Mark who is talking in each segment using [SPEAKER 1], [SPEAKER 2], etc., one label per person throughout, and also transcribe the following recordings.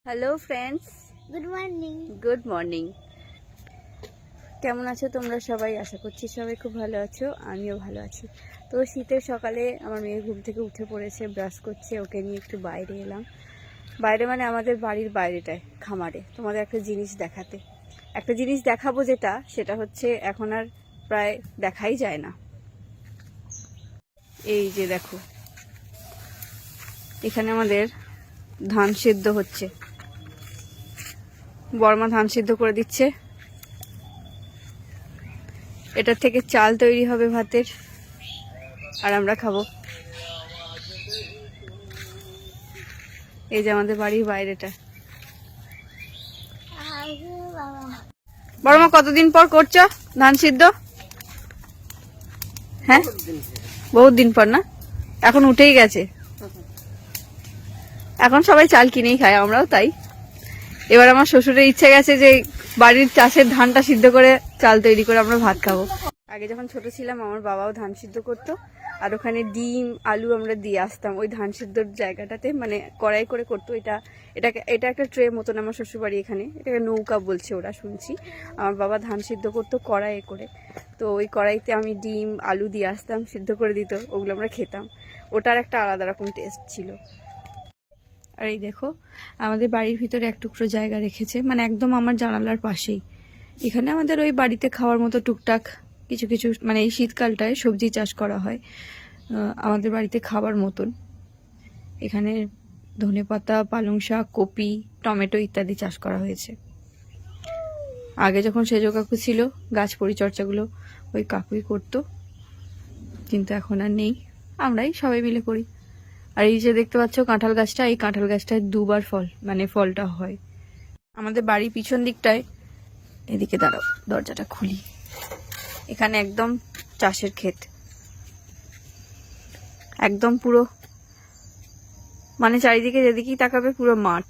[SPEAKER 1] Hello friends, good morning. কেমন আছো তোমরা সবাই? আশা করছি সবাই খুব ভালো আছো, আমিও ভালো আছি। তো শীতের সকালে আমার মেয়ে ঘুম থেকে উঠে পড়েছে, ব্রাশ করছে, ওকে নিয়ে একটু বাইরে এলাম। বাইরে মানে আমাদের বাড়ির বাইরেটায়, খামারে। তোমাদের একটা জিনিস দেখাবো, সেটা হচ্ছে এখন আর প্রায় দেখাই যায় না। এই যে দেখো, এখানে আমাদের ধান সিদ্ধ হচ্ছে। বর্মা ধান সিদ্ধ করে দিচ্ছে। এটার থেকে চাল তৈরি হবে ভাতের, আর আমরা খাবো। এই যে আমাদের বাড়ির বাইরেটা। বর্মা কতদিন পর করছো ধান সিদ্ধ? হ্যাঁ, বহুত দিন পর না? এখন উঠেই গেছে। এখন সবাই চাল কিনেই খায়, আমরাও তাই। এবার আমার শ্বশুরের ইচ্ছে গেছে যে বাড়ির চাষের ধানটা সিদ্ধ করে চাল তৈরি করে আমরা ভাত খাবো। আগে যখন ছোট ছিলাম আমার বাবাও ধান সিদ্ধ করতো, আর ওখানে ডিম আলু আমরা দিয়ে আসতাম ওই ধান সিদ্ধর জায়গাটাতে, মানে কড়াই করে করতো। এটা একটা ট্রে মতন আমার শ্বশুরবাড়ি, এখানে এটাকে নৌকা বলছে ওরা, শুনছি। আমার বাবা ধান সিদ্ধ করতো কড়াইয়ে করে, তো ওই কড়াইতে আমি ডিম আলু দিয়ে আসতাম, সিদ্ধ করে দিত, ওগুলো আমরা খেতাম। ওটার একটা আলাদা রকম টেস্ট ছিল। আর এই দেখো, আমাদের বাড়ির ভিতরে এক টুকরো জায়গা রেখেছে, মানে একদম আমার জানালার পাশেই। এখানে আমাদের ওই বাড়িতে খাওয়ার মতো টুকটাক কিছু কিছু, মানে এই শীতকালটায় সবজি চাষ করা হয় আমাদের বাড়িতে খাবার মতন। এখানে ধনেপাতা, পালং শাক, কপি, টমেটো ইত্যাদি চাষ করা হয়েছে। আগে যখন সেজ কাকু ছিল, গাছ পরিচর্যাগুলো ওই কাকুই করতো, কিন্তু এখন আর নেই, আমরাই সবাই মিলে করি। আর এই যে দেখতে পাচ্ছ কাঁঠাল গাছটা, এই কাঁঠাল গাছটায় দুবার ফলটা হয়। আমাদের বাড়ির পিছন দিকটায়, এদিকে দাঁড়াও, দরজাটা খুলি, এখানে একদম চাষের ক্ষেত, একদম পুরো, মানে চারিদিকে যেদিকেই তাকাবে পুরো মাঠ,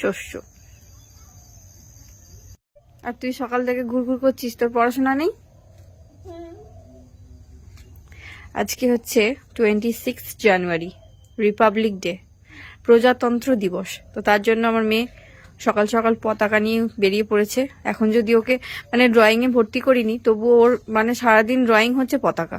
[SPEAKER 1] শস্য। আর তুই সকাল থেকে ঘুরঘুর করছিস, তোর পড়াশোনা নেই? আজকে হচ্ছে 26 জানুয়ারি, রিপাবলিক ডে, প্রজাতন্ত্র দিবস। তো তার জন্য আমার মেয়ে সকাল সকাল পতাকা নিয়ে বেরিয়ে পড়েছে। এখন যদি ওকে মানে ড্রয়িংয়ে ভর্তি করিনি, তবুও ওর মানে সারাদিন ড্রয়িং হচ্ছে পতাকা।